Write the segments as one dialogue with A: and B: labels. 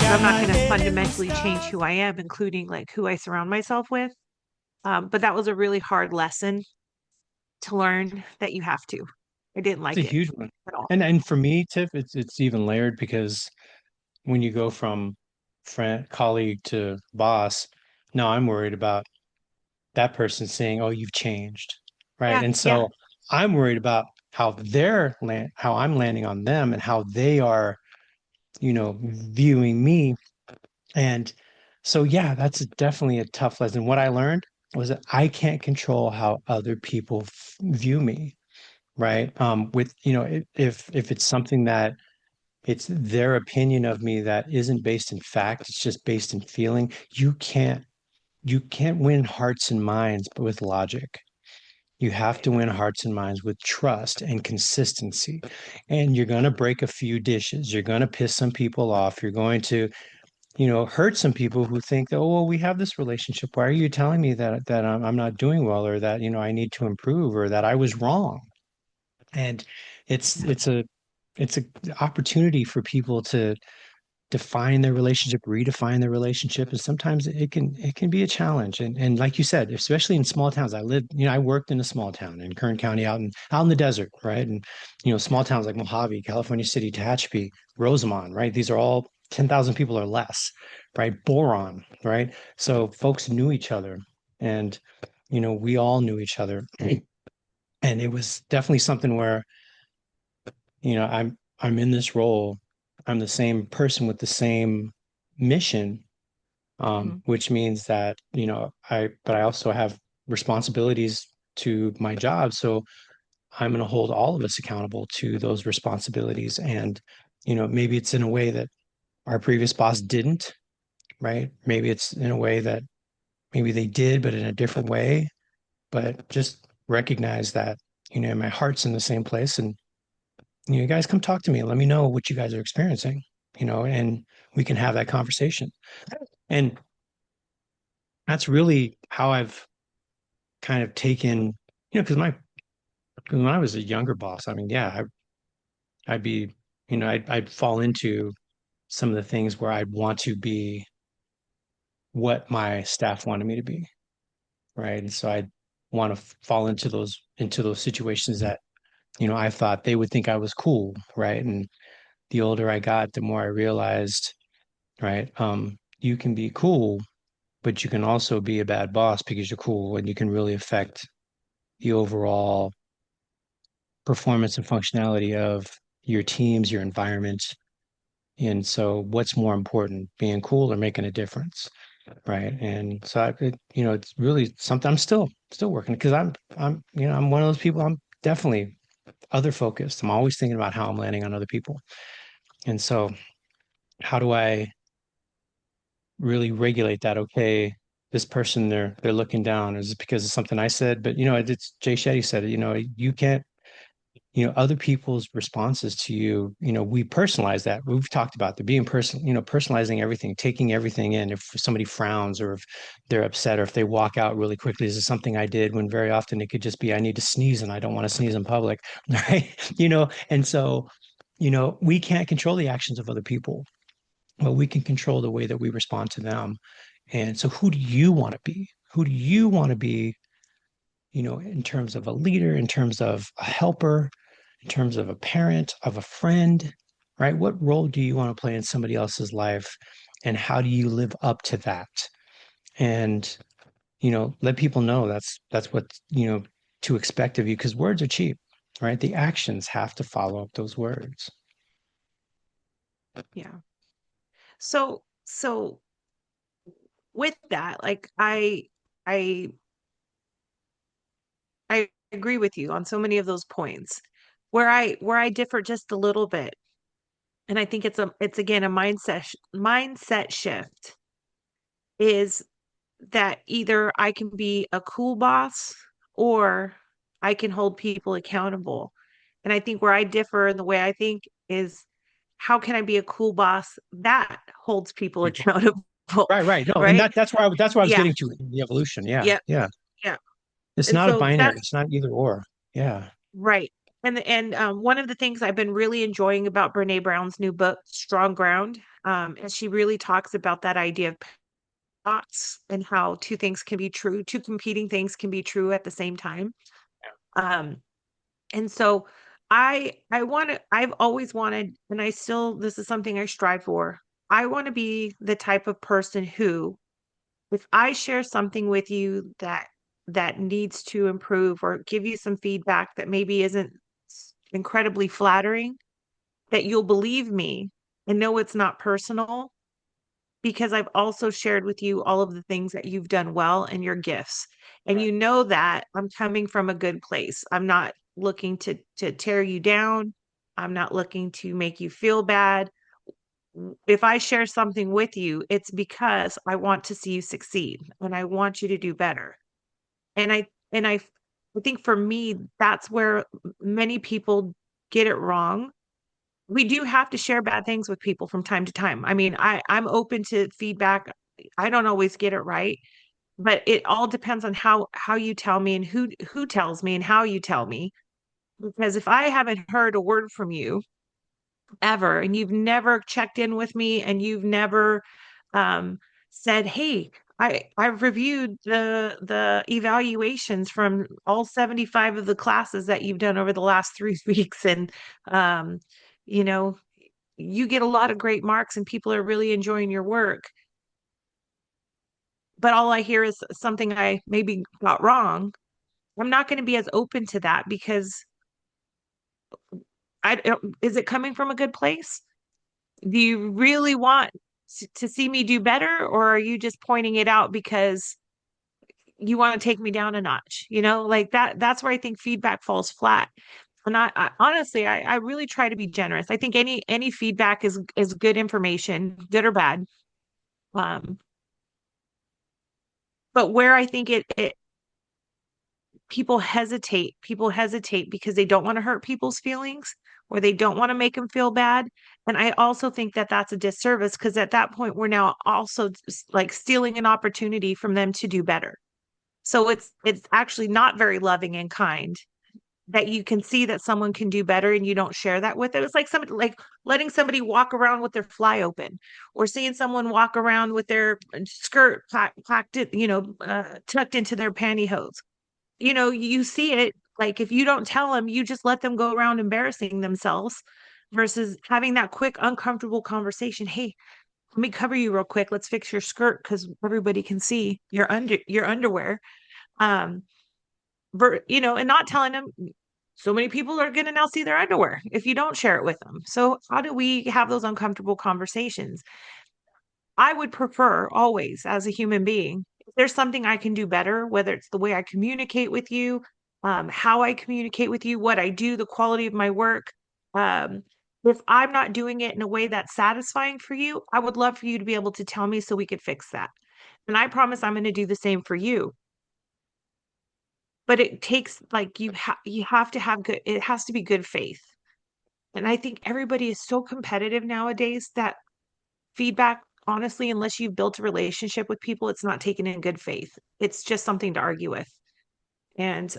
A: because I'm not going to fundamentally change who I am, including like who I surround myself with. But that was a really hard lesson to learn that you have to. I didn't
B: It's a
A: like it
B: huge one.
A: at all.
B: And for me, Tiff, it's even layered because when you go from friend, colleague to boss, now I'm worried about that person saying, "Oh, you've changed," right?
A: Yeah,
B: And
A: yeah.
B: so I'm worried about how I'm landing on them and how they are, viewing me. And so, yeah, that's definitely a tough lesson. What I learned was that I can't control how other people view me, right? If it's something that it's their opinion of me that isn't based in fact, it's just based in feeling, you can't win hearts and minds with logic. You have to win hearts and minds with trust and consistency. And you're going to break a few dishes. You're going to piss some people off. You're going to, hurt some people who think that, oh, well, we have this relationship. Why are you telling me that I'm not doing well, or that, I need to improve, or that I was wrong? And it's a opportunity for people to define their relationship, redefine their relationship, and sometimes it can be a challenge. And like you said, especially in small towns, I worked in a small town in Kern County, out in the desert, right? And small towns like Mojave, California City, Tehachapi, Rosamond, right? These are all 10,000 people or less, right? Boron, right? So folks knew each other, and we all knew each other, and it was definitely something where I'm in this role. I'm the same person with the same mission,
A: Mhm.
B: which means that, but I also have responsibilities to my job. So I'm going to hold all of us accountable to those responsibilities. And, maybe it's in a way that our previous boss didn't, right? Maybe it's in a way that maybe they did, but in a different way. But just recognize that, my heart's in the same place. And you guys come talk to me and let me know what you guys are experiencing, and we can have that conversation. And that's really how I've kind of taken, because when I was a younger boss, I mean, yeah, I'd be, I'd fall into some of the things where I'd want to be what my staff wanted me to be, right? And so I'd want to fall into those situations that, I thought they would think I was cool, right? And the older I got, the more I realized, right? You can be cool, but you can also be a bad boss because you're cool and you can really affect the overall performance and functionality of your teams, your environment. And so, what's more important, being cool or making a difference, right? And so, it's really something I'm still working because I'm one of those people. I'm definitely other focused. I'm always thinking about how I'm landing on other people. And so, how do I really regulate that? Okay, this person they're looking down. Is it because of something I said? But it's Jay Shetty said it. You can't other people's responses to you, we personalize that. We've talked about the being personalizing everything, taking everything in. If somebody frowns or if they're upset or if they walk out really quickly, is this something I did? When very often it could just be, I need to sneeze and I don't want to sneeze in public, right? And so, we can't control the actions of other people, but we can control the way that we respond to them. And so who do you want to be? Who do you want to be, in terms of a leader, in terms of a helper, in terms of a parent, of a friend, right? What role do you want to play in somebody else's life? And how do you live up to that? And, let people know that's what, to expect of you because words are cheap, right? The actions have to follow up those words.
A: Yeah. So with that, like I agree with you on so many of those points. Where I differ just a little bit, and I think it's again a mindset shift is that either I can be a cool boss or I can hold people accountable. And I think where I differ in the way I think is how can I be a cool boss that holds people
B: People.
A: accountable,
B: Right. No, and
A: right?
B: that's where I was
A: Yeah.
B: getting to in the evolution. Yeah.
A: Yeah.
B: Yeah.
A: Yeah.
B: It's
A: And
B: not a
A: so
B: binary.
A: that's
B: It's not either or. Yeah.
A: right. And one of the things I've been really enjoying about Brene Brown's new book, Strong Ground. and she really talks about that idea of thoughts and how two things can be true, two competing things can be true at the same time. Um, and so I want to, I've always wanted, and I still, this is something I strive for. I want to be the type of person who, if I share something with you that needs to improve or give you some feedback that maybe isn't incredibly flattering, that you'll believe me and know it's not personal because I've also shared with you all of the things that you've done well and your gifts. And
B: Right.
A: you know that I'm coming from a good place. I'm not looking to tear you down. I'm not looking to make you feel bad. If I share something with you, it's because I want to see you succeed and I want you to do better. And I think for me, that's where many people get it wrong. We do have to share bad things with people from time to time. I mean, I'm open to feedback. I don't always get it right, but it all depends on how you tell me and who tells me and how you tell me. Because if I haven't heard a word from you ever and you've never checked in with me and you've never um said, "Hey, I've reviewed the evaluations from all 75 of the classes that you've done over the last 3 weeks and um you know you get a lot of great marks and people are really enjoying your work, but all I hear is something I maybe got wrong." I'm not going to be as open to that because is it coming from a good place? Do you really want to see me do better, or are you just pointing it out because you want to take me down a notch? Like that's where I think feedback falls flat. And I honestly, I really try to be generous. I think any feedback is good information, good or bad. Um, but where I think it people hesitate because they don't want to hurt people's feelings or they don't want to make them feel bad. And I also think that that's a disservice because at that point we're now also like stealing an opportunity from them to do better. So it's actually not very loving and kind that you can see that someone can do better and you don't share that with them. It's like somebody like letting somebody walk around with their fly open or seeing someone walk around with their skirt packed, tucked into their pantyhose. You see it, like if you don't tell them, you just let them go around embarrassing themselves versus having that quick, uncomfortable conversation. Hey, let me cover you real quick. Let's fix your skirt because everybody can see your underwear. Um, and not telling them so many people are going to now see their underwear if you don't share it with them. So how do we have those uncomfortable conversations? I would prefer always, as a human being, if there's something I can do better, whether it's the way I communicate with you, how I communicate with you, what I do, the quality of my work. Um, if I'm not doing it in a way that's satisfying for you, I would love for you to be able to tell me so we could fix that. And I promise I'm going to do the same for you. But it takes like you have to have good, it has to be good faith. And I think everybody is so competitive nowadays that feedback, honestly, unless you've built a relationship with people, it's not taken in good faith. It's just something to argue with. And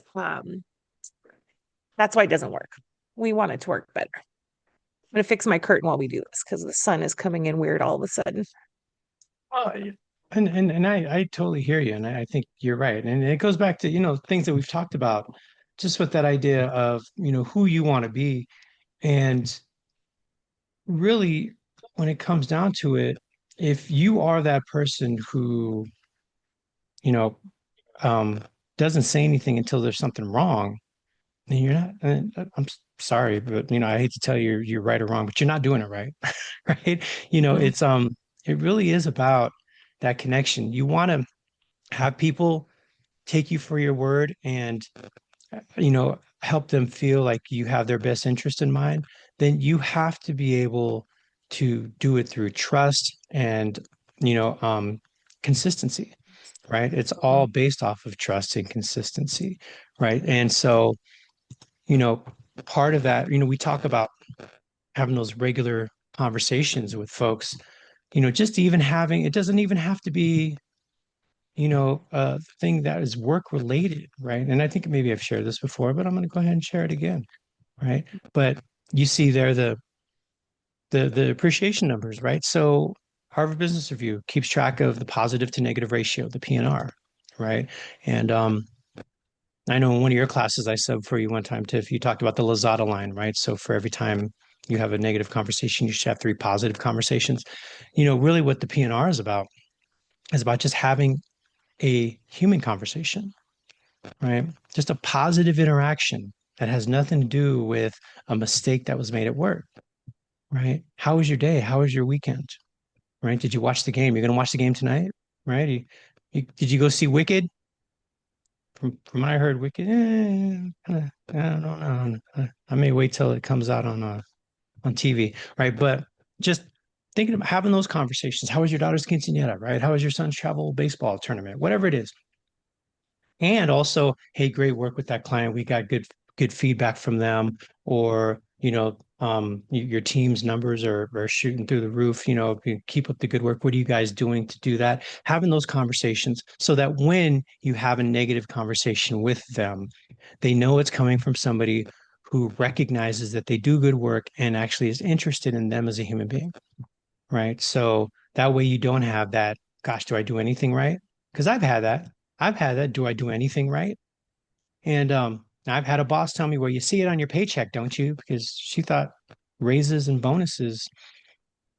A: that's why it doesn't work. We want it to work better. I'm going to fix my curtain while we do this because the sun is coming in weird all of a sudden.
B: Oh, yeah. And I totally hear you, and I think you're right. And it goes back to, things that we've talked about, just with that idea of, who you want to be. And really, when it comes down to it, if you are that person who, you know, um, doesn't say anything until there's something wrong, then you're not, sorry, but I hate to tell you you're right or wrong, but you're not doing it right. Right?
A: Mhm.
B: It really is about that connection. You want to have people take you for your word and help them feel like you have their best interest in mind, then you have to be able to do it through trust and you know um consistency, right? It's all
A: Mhm.
B: based off of trust and consistency, right? And so you know part of that, we talk about having those regular conversations with folks, just even having, it doesn't even have to be a thing that is work related, right? And I think maybe I've shared this before, but I'm going to go ahead and share it again, right? But you see there the appreciation numbers, right? So Harvard Business Review keeps track of the positive to negative ratio, the PNR, right? And I know in one of your classes I subbed for you one time, Tiff, you talked about the Lazada line, right? So for every time you have a negative conversation, you should have three positive conversations. Really what the PNR is about just having a human conversation, right? Just a positive interaction that has nothing to do with a mistake that was made at work, right? How was your day? How was your weekend? Right? Did you watch the game? You're going to watch the game tonight, right? Did you go see Wicked? From what I heard, Wicked. I don't know. I may wait till it comes out on TV, right? But just thinking about having those conversations. How was your daughter's quinceanera, right? How was your son's travel baseball tournament? Whatever it is, and also, hey, great work with that client. We got good feedback from them, or your team's numbers are shooting through the roof. You keep up the good work. What are you guys doing to do that? Having those conversations so that when you have a negative conversation with them, they know it's coming from somebody who recognizes that they do good work and actually is interested in them as a human being, right? So that way you don't have that, gosh, do I do anything right? Because I've had that. I've had that. Do I do anything right? And I've had a boss tell me, well, you see it on your paycheck, don't you? Because she thought raises and bonuses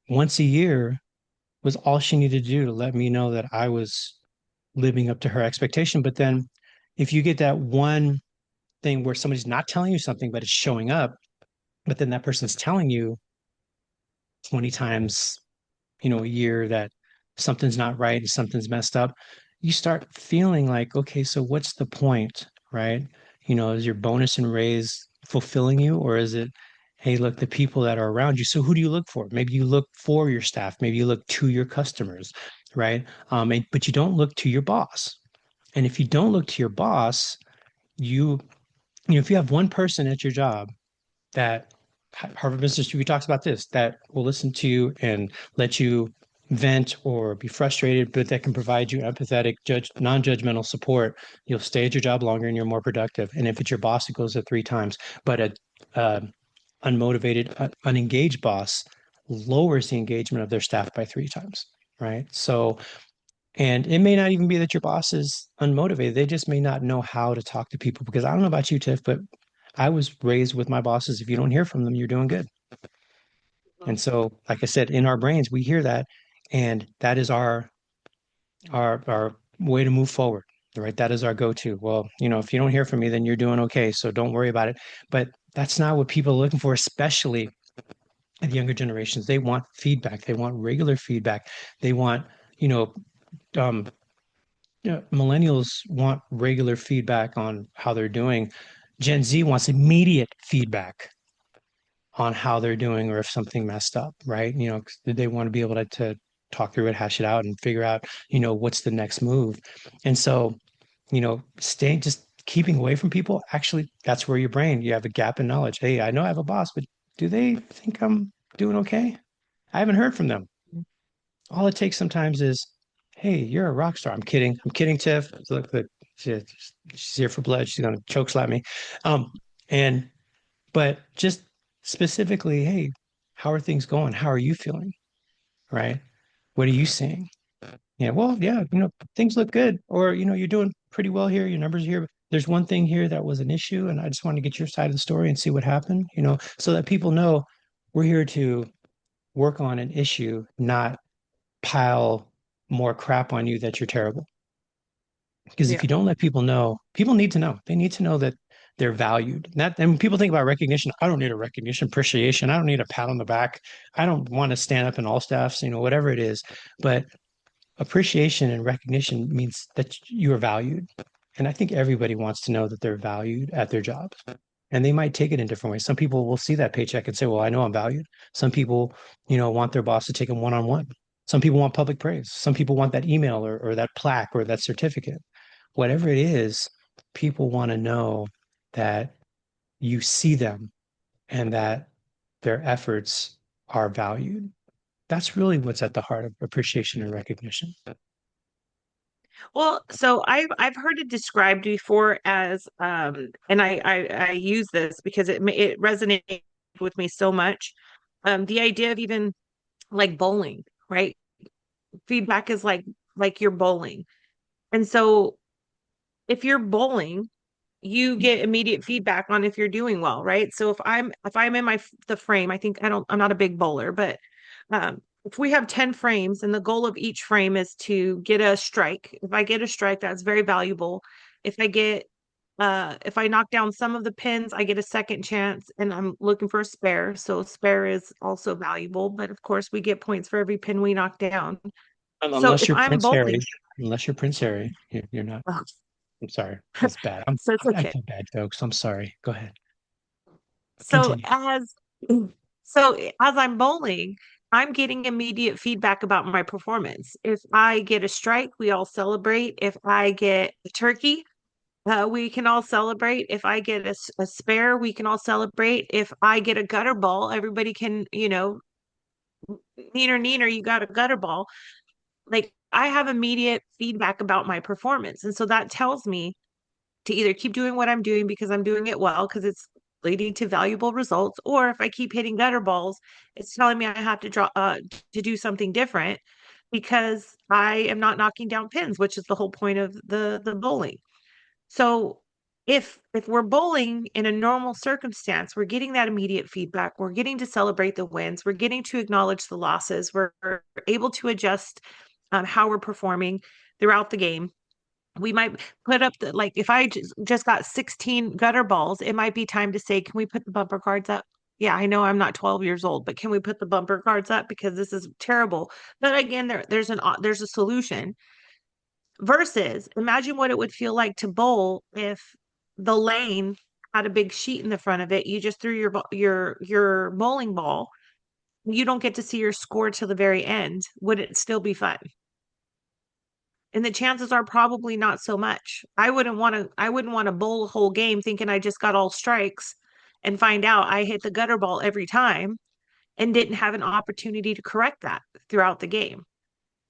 B: once a year was all she needed to do to let me know that I was living up to her expectation. But then if you get that one thing where somebody's not telling you something, but it's showing up, but then that person's telling you 20 times a year that something's not right and something's messed up, you start feeling like, okay, so what's the point, right? Is your bonus and raise fulfilling you, or is it, hey, look, the people that are around you? So who do you look for? Maybe you look for your staff, maybe you look to your customers, right? But you don't look to your boss. And if you don't look to your boss, you, if you have one person at your job that Harvard Business Review talks about this, that will listen to you and let you vent or be frustrated, but that can provide you empathetic, non-judgmental support. You'll stay at your job longer and you're more productive. And if it's your boss, it goes to three times. But a unmotivated, unengaged boss lowers the engagement of their staff by three times, right? So, and it may not even be that your boss is unmotivated. They just may not know how to talk to people. Because I don't know about you, Tiff, but I was raised with my bosses. If you don't hear from them, you're doing good. And so, like I said, in our brains, we hear that, and that is our way to move forward, right? That is our go-to. Well, if you don't hear from me, then you're doing okay. So don't worry about it. But that's not what people are looking for, especially the younger generations. They want feedback. They want regular feedback. They want, you know, um, millennials want regular feedback on how they're doing. Gen Z wants immediate feedback on how they're doing or if something messed up, right? They want to be able to talk through it, hash it out, and figure out, what's the next move. And so, staying just keeping away from people, actually, that's where your brain, you have a gap in knowledge. Hey, I know I have a boss, but do they think I'm doing okay? I haven't heard from them. All it takes sometimes is, hey, you're a rock star. I'm kidding. I'm kidding, Tiff. Look, she, she's here for blood. She's gonna choke slap me. Um, and but just specifically, hey, how are things going? How are you feeling? Right? What are you seeing? Yeah, well, yeah, things look good, or you're doing pretty well here. Your numbers are here. There's one thing here that was an issue, and I just want to get your side of the story and see what happened. So that people know we're here to work on an issue, not pile more crap on you that you're terrible. Because if
A: Yeah.
B: you don't let people know, people need to know. They need to know that they're valued. And when people think about recognition, I don't need a recognition, appreciation. I don't need a pat on the back. I don't want to stand up in all staffs, whatever it is. But appreciation and recognition means that you are valued. And I think everybody wants to know that they're valued at their jobs. And they might take it in different ways. Some people will see that paycheck and say, well, I know I'm valued. Some people, want their boss to take them one on one. Some people want public praise. Some people want that email or that plaque or that certificate. Whatever it is, people want to know that you see them and that their efforts are valued. That's really what's at the heart of appreciation and recognition.
A: Well, so I've heard it described before as and I use this because it resonates with me so much. The idea of even like bowling, right? Feedback is like you're bowling. And so if you're bowling, you get immediate feedback on if you're doing well, right? So if I'm in the frame, I'm not a big bowler, but if we have 10 frames and the goal of each frame is to get a strike. If I get a strike, that's very valuable. If I get if I knock down some of the pins, I get a second chance and I'm looking for a spare. So spare is also valuable, but of course we get points for every pin we knock down. So
B: Unless
A: if
B: you're
A: I'm
B: Prince
A: bowling,
B: Harry, unless you're Prince Harry, you're not.
A: oh,
B: I'm sorry. That's bad.
A: so it's
B: I
A: okay.
B: feel bad, folks. I'm sorry. Go ahead.
A: So
B: Continue.
A: as I'm bowling, I'm getting immediate feedback about my performance. If I get a strike, we all celebrate. If I get a turkey, we can all celebrate. If I get a spare, we can all celebrate. If I get a gutter ball, everybody can, neener, neener, you got a gutter ball. Like I have immediate feedback about my performance. And so that tells me to either keep doing what I'm doing because I'm doing it well, because it's leading to valuable results, or if I keep hitting gutter balls, it's telling me I have to do something different because I am not knocking down pins, which is the whole point of the bowling. So if we're bowling in a normal circumstance, we're getting that immediate feedback. We're getting to celebrate the wins. We're getting to acknowledge the losses. We're able to adjust how we're performing throughout the game. We might put up the like if I just got 16 gutter balls, it might be time to say, can we put the bumper cards up? Yeah, I know I'm not 12 years old, but can we put the bumper cards up because this is terrible. But again, there's a solution. Versus, imagine what it would feel like to bowl if the lane had a big sheet in the front of it. You just threw your bowling ball. You don't get to see your score till the very end. Would it still be fun? And the chances are probably not so much. I wouldn't want to bowl a whole game thinking I just got all strikes and find out I hit the gutter ball every time and didn't have an opportunity to correct that throughout the game.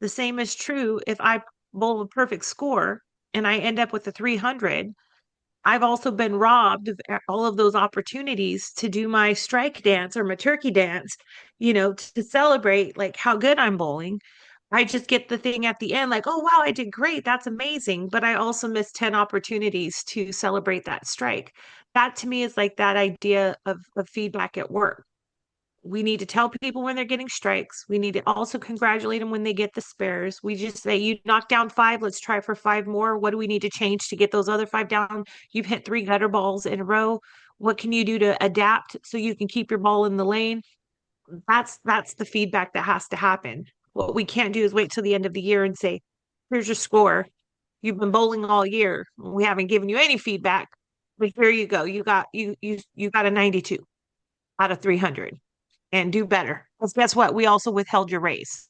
A: The same is true if I bowl a perfect score and I end up with a 300. I've also been robbed of all of those opportunities to do my strike dance or my turkey dance, to celebrate like how good I'm bowling. I just get the thing at the end, like, oh, wow, I did great. That's amazing. But I also missed 10 opportunities to celebrate that strike. That to me is like that idea of feedback at work. We need to tell people when they're getting strikes. We need to also congratulate them when they get the spares. We just say, you knocked down five, let's try for five more. What do we need to change to get those other five down? You've hit three gutter balls in a row. What can you do to adapt so you can keep your ball in the lane? That's the feedback that has to happen. What we can't do is wait till the end of the year and say, here's your score. You've been bowling all year. We haven't given you any feedback, but here you go. You got a 92 out of 300 and do better. Because guess what? We also withheld your raise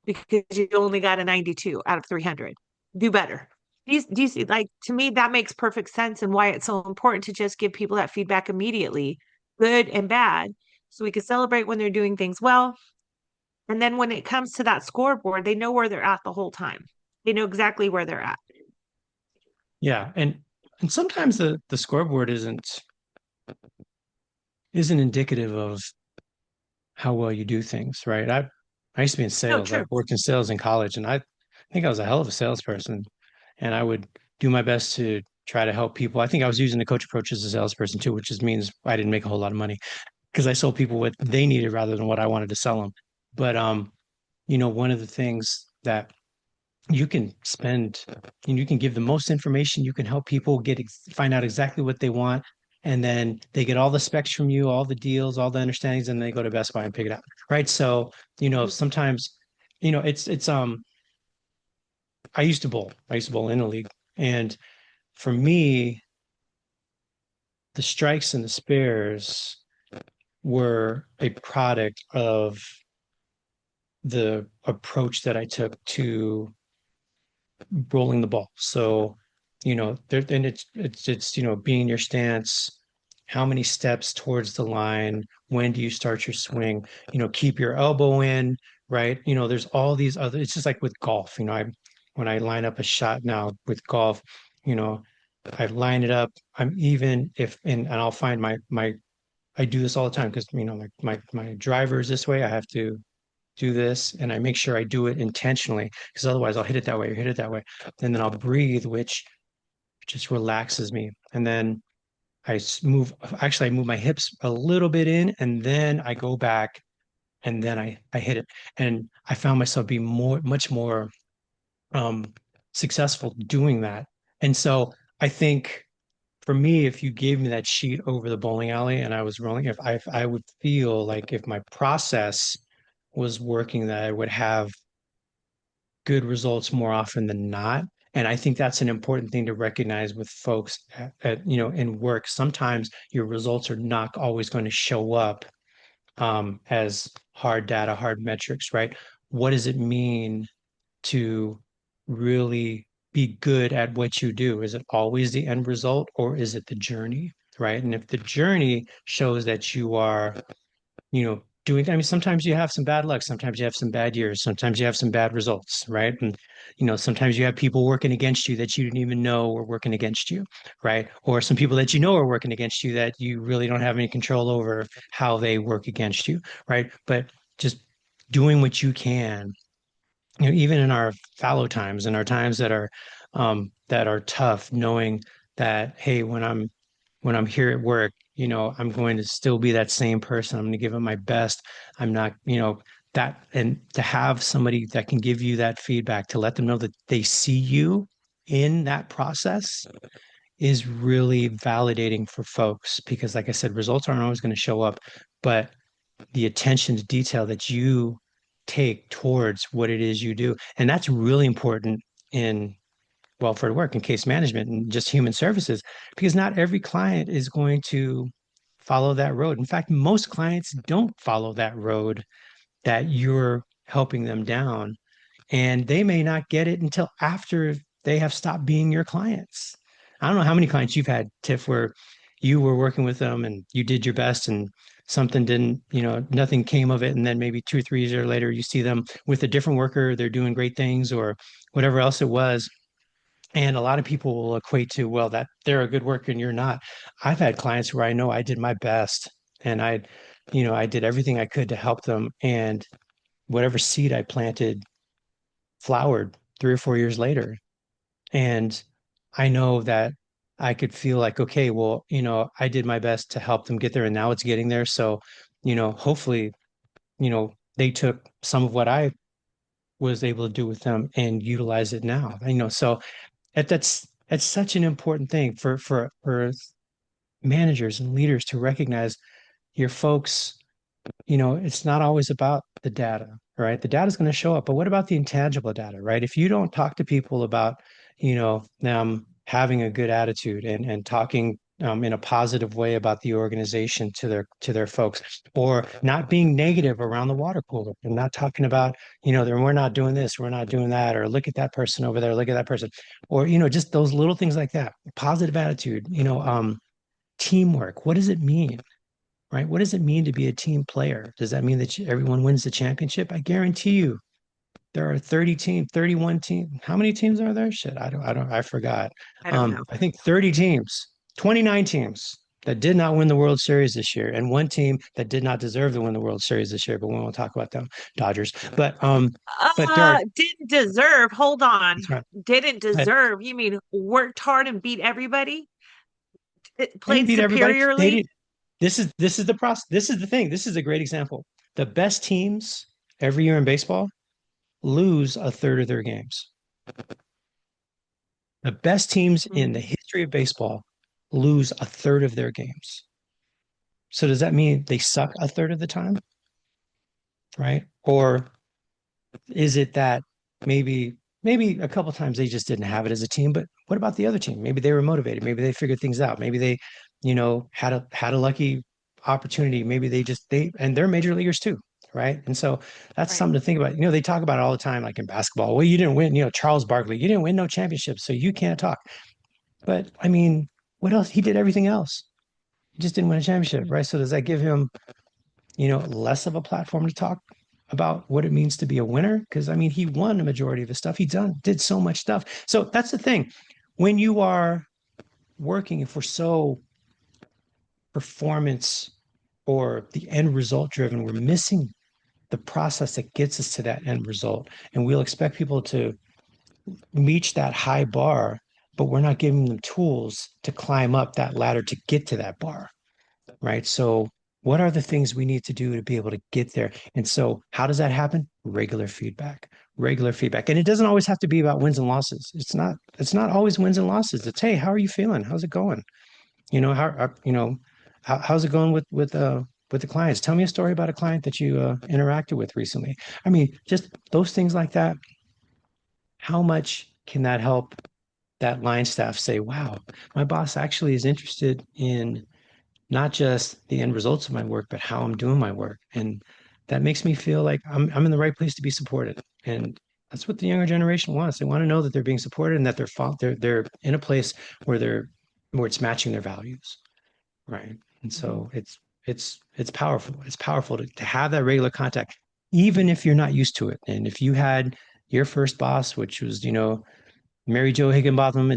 A: because you only got a 92 out of 300. Do better. These like to me that makes perfect sense and why it's so important to just give people that feedback immediately, good and bad, so we can celebrate when they're doing things well. And then when it comes to that scoreboard, they know where they're at the whole time. They know exactly where they're at.
B: Yeah, and sometimes the scoreboard isn't indicative of how well you do things, right? I used to be in
A: No,
B: sales. I
A: true.
B: worked in sales in college, and I think I was a hell of a salesperson. And I would do my best to try to help people. I think I was using the coach approach as a salesperson too, which just means I didn't make a whole lot of money because I sold people what they needed rather than what I wanted to sell them. But one of the things that you can spend, you can give the most information, you can help people find out exactly what they want, and then they get all the specs from you, all the deals, all the understandings, and they go to Best Buy and pick it up. Right. So, sometimes, it's I used to bowl in a league. And for me, the strikes and the spares were a product of the approach that I took to rolling the ball. So, there and it's being in your stance, how many steps towards the line, when do you start your swing, keep your elbow in, right? There's all these other, it's just like with golf, when I line up a shot now with golf, you know, I line it up, I'm even if and I'll find my I do this all the time because like my driver is this way. I have to do this, and I make sure I do it intentionally because otherwise I'll hit it that way or hit it that way, and then I'll breathe, which just relaxes me, and then move. Actually, I move my hips a little bit in, and then I go back, and then I hit it, and I found myself being much more um, successful doing that. And so I think for me, if you gave me that sheet over the bowling alley and I was rolling, if I would feel like if my process was working, that I would have good results more often than not. And I think that's an important thing to recognize with folks in work. Sometimes your results are not always going to show up as hard data, hard metrics, right? What does it mean to really be good at what you do? Is it always the end result or is it the journey? Right. And if the journey shows that you are, doing, I mean, sometimes you have some bad luck, sometimes you have some bad years, sometimes you have some bad results, right? And, sometimes you have people working against you that you didn't even know were working against you, right? Or some people that you know are working against you that you really don't have any control over how they work against you, right? But just doing what you can, even in our fallow times, in our times that are tough, knowing that, hey, when I'm here at work, I'm going to still be that same person. I'm going to give it my best. I'm not, that, and to have somebody that can give you that feedback, to let them know that they see you in that process is really validating for folks because, like I said, results aren't always going to show up, but the attention to detail that you take towards what it is you do. And that's really important in welfare to work and case management and just human services, because not every client is going to follow that road. In fact, most clients don't follow that road that you're helping them down, and they may not get it until after they have stopped being your clients. I don't know how many clients you've had, Tiff, where you were working with them and you did your best and something didn't, nothing came of it. And then maybe 2 or 3 years later, you see them with a different worker, they're doing great things or whatever else it was. And a lot of people will equate to, well, that they're a good worker and you're not. I've had clients where I know I did my best and I did everything I could to help them. And whatever seed I planted flowered 3 or 4 years later. And I know that I could feel like, okay, well, I did my best to help them get there and now it's getting there. So, hopefully, they took some of what I was able to do with them and utilize it now. So that's such an important thing for managers and leaders to recognize your folks. It's not always about the data, right? The data is going to show up, but what about the intangible data, right? If you don't talk to people about, them having a good attitude and talking in a positive way about the organization to their folks, or not being negative around the water cooler and not talking about, we're not doing this, we're not doing that, or look at that person over there, look at that person, or just those little things like that. Positive attitude, teamwork. What does it mean? Right? What does it mean to be a team player? Does that mean that everyone wins the championship? I guarantee you there are 30 teams, 31 teams. How many teams are there? Shit, I forgot.
A: I don't know.
B: I think 30 teams, 29 teams that did not win the World Series this year, and one team that did not deserve to win the World Series this year, but we won't talk about them, Dodgers. But there are,
A: Didn't deserve. Hold on.
B: that's right.
A: Didn't
B: But
A: deserve. You mean worked hard and beat everybody? It
B: they didn't
A: played
B: beat everybody. They
A: superiorly?
B: did. This is the process. This is the thing. This is a great example. The best teams every year in baseball lose a third of their games. The best teams in the
A: Mm.
B: history of baseball lose a third of their games. So does that mean they suck a third of the time? Right? Or is it that maybe a couple times they just didn't have it as a team, but what about the other team? Maybe they were motivated, maybe they figured things out, maybe they, had a lucky opportunity, maybe they and they're major leaguers too, right? And so that's
A: Right.
B: something to think about. They talk about it all the time, like in basketball. Well, you didn't win, Charles Barkley, you didn't win no championships, so you can't talk. But I mean, what else? He did everything else. He just didn't win a championship,
A: Mm.
B: right? So does that give him, less of a platform to talk about what it means to be a winner? Because I mean, he won a majority of his stuff. He did so much stuff. So that's the thing. When you are working, if we're so performance or the end result driven. We're missing the process that gets us to that end result. And we'll expect people to reach that high bar, but we're not giving them tools to climb up that ladder to get to that bar, right? So, what are the things we need to do to be able to get there? And so, how does that happen? Regular feedback. And it doesn't always have to be about wins and losses. It's not always wins and losses. It's, hey, how are you feeling? How's it going? How's it going with the clients? Tell me a story about a client that you interacted with recently. I mean, just those things like that. How much can that help that line staff say, wow, my boss actually is interested in not just the end results of my work, but how I'm doing my work. And that makes me feel like I'm in the right place to be supported. And that's what the younger generation wants. They want to know that they're being supported and that they're in a place where it's matching their values. Right. And
A: Mhm.
B: so it's powerful. It's powerful to have that regular contact, even if you're not used to it. And if you had your first boss, which was, Mary Jo Higginbotham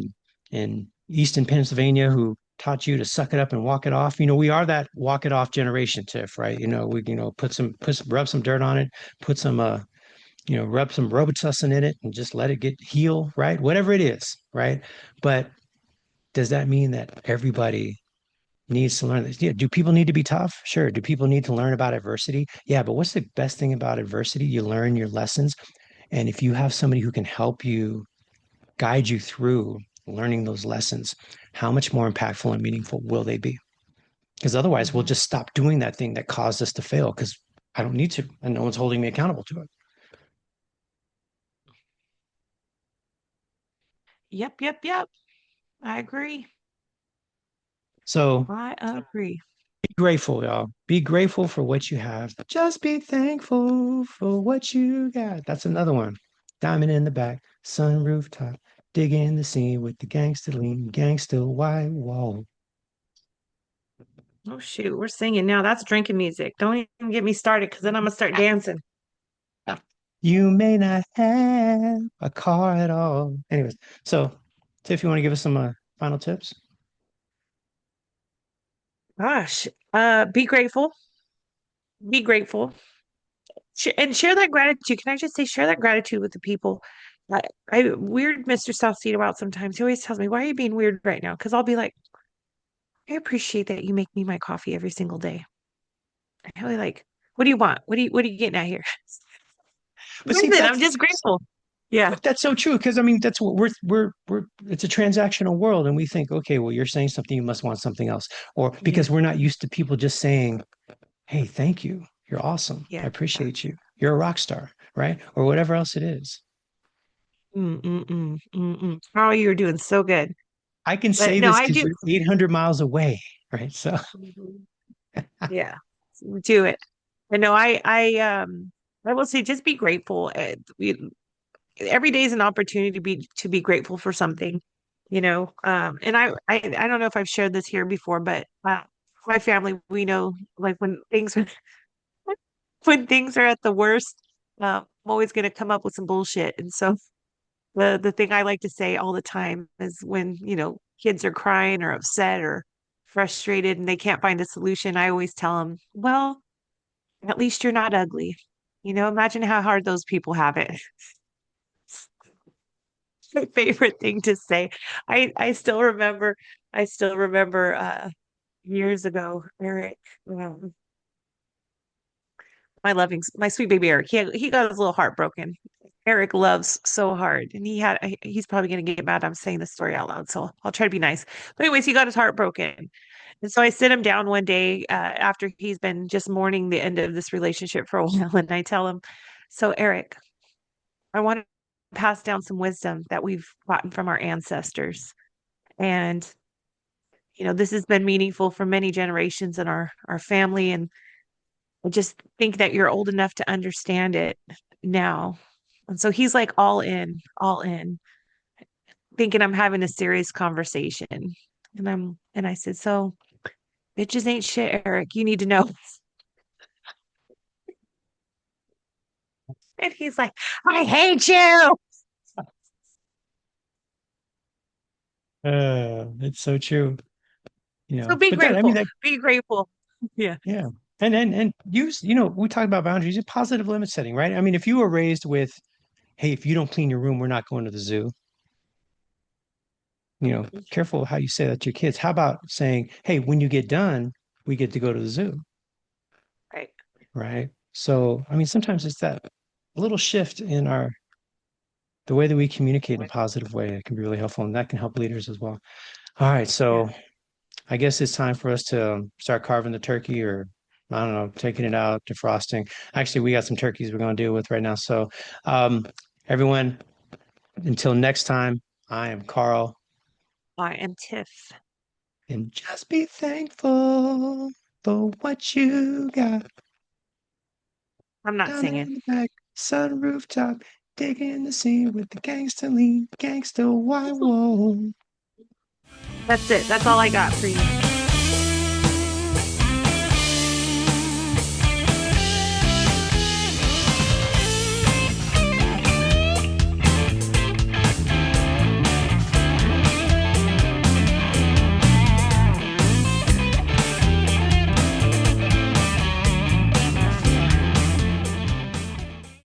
B: in Easton, Pennsylvania, who taught you to suck it up and walk it off. We are that walk it off generation, Tiff, right? We, rub some dirt on it, put some, rub some Robitussin in it and just let it get heal, right? Whatever it is, right? But does that mean that everybody needs to learn this? Yeah. Do people need to be tough? Sure. Do people need to learn about adversity? Yeah. But what's the best thing about adversity? You learn your lessons. And if you have somebody who can help you guide you through learning those lessons, how much more impactful and meaningful will they be? Because otherwise, we'll
A: Mhm.
B: just stop doing that thing that caused us to fail because I don't need to, and no one's holding me accountable to it.
A: Yep, yep, yep. I agree.
B: So
A: I agree.
B: be grateful, y'all. Be grateful for what you have. Just be thankful for what you got. That's another one. Diamond in the back, sun rooftop, dig in the scene with the gangster lean, gangster white wall.
A: Oh shoot, we're singing now. That's drinking music. Don't even get me started because then I'm gonna start dancing.
B: You may not have a car at all. Anyways, so Tiff, you want to give us some final tips?
A: Gosh, be grateful. Be grateful. And share that gratitude. Can I just say, share that gratitude with the people. I weird Mr. Saucedo out sometimes. He always tells me, "Why are you being weird right now?" Because I'll be like, "I appreciate that you make me my coffee every single day." And he'll be like, "What do you want? What are you getting at here?"
B: But see,
A: Listen, I'm just grateful. Yeah.
B: that's so true because I mean that's what we're it's a transactional world and we think, okay, well, you're saying something, you must want something else. Or
A: Yeah.
B: because we're not used to people just saying, hey, thank you. You're awesome. I
A: Yeah.
B: appreciate you. You're a rock star, right? Or whatever else it is.
A: Oh, you're doing so good.
B: I can
A: But
B: say
A: no,
B: this
A: I
B: because
A: do.
B: you're 800 miles away, right? So
A: Mhm. Yeah. Do it. And no, I will say just be grateful. Every day is an opportunity to be grateful for something, and I don't know if I've shared this here before, but my family, we know, like when things are at the worst, I'm always going to come up with some bullshit. And so the thing I like to say all the time is when, kids are crying or upset or frustrated and they can't find a solution, I always tell them, well, at least you're not ugly. Imagine how hard those people have it. My favorite thing to say. I still remember years ago, Eric, um, my sweet baby Eric. He got his little heart broken. Eric loves so hard, and he's probably gonna get mad I'm saying this story out loud, so I'll try to be nice. But anyways, he got his heart broken. And so I sit him down one day after he's been just mourning the end of this relationship for a while, and I tell him, so Eric, I want to pass down some wisdom that we've gotten from our ancestors. And, this has been meaningful for many generations in our family. And I just think that you're old enough to understand it now. And so he's like all in, thinking I'm having a serious conversation. And I said, so bitches ain't shit, Eric. You need to know. And he's like, I hate you.
B: it's so true.
A: So be
B: But that I mean
A: grateful.
B: that
A: Be grateful. Yeah.
B: yeah. And use, we talk about boundaries, positive limit setting, right? I mean, if you were raised with, hey, if you don't clean your room, we're not going to the zoo, careful how you say that to your kids. How about saying, hey, when you get done, we get to go to the zoo,
A: Right.
B: right? So, I mean, sometimes it's that little shift in the way that we communicate in a positive way. It can be really helpful, and that can help leaders as well. All right,
A: Yeah.
B: so I guess it's time for us to start carving the turkey, or I don't know, taking it out, defrosting. Actually, we got some turkeys we're going to deal with right now. So, um, everyone, until next time, I am Carl,
A: I am Tiff.
B: and just be thankful for what you got.
A: I'm not
B: Down
A: singing.
B: in the back, sun rooftop, digging the scene with the gangster lean, gangster, why won't?
A: That's it. That's all I got for you.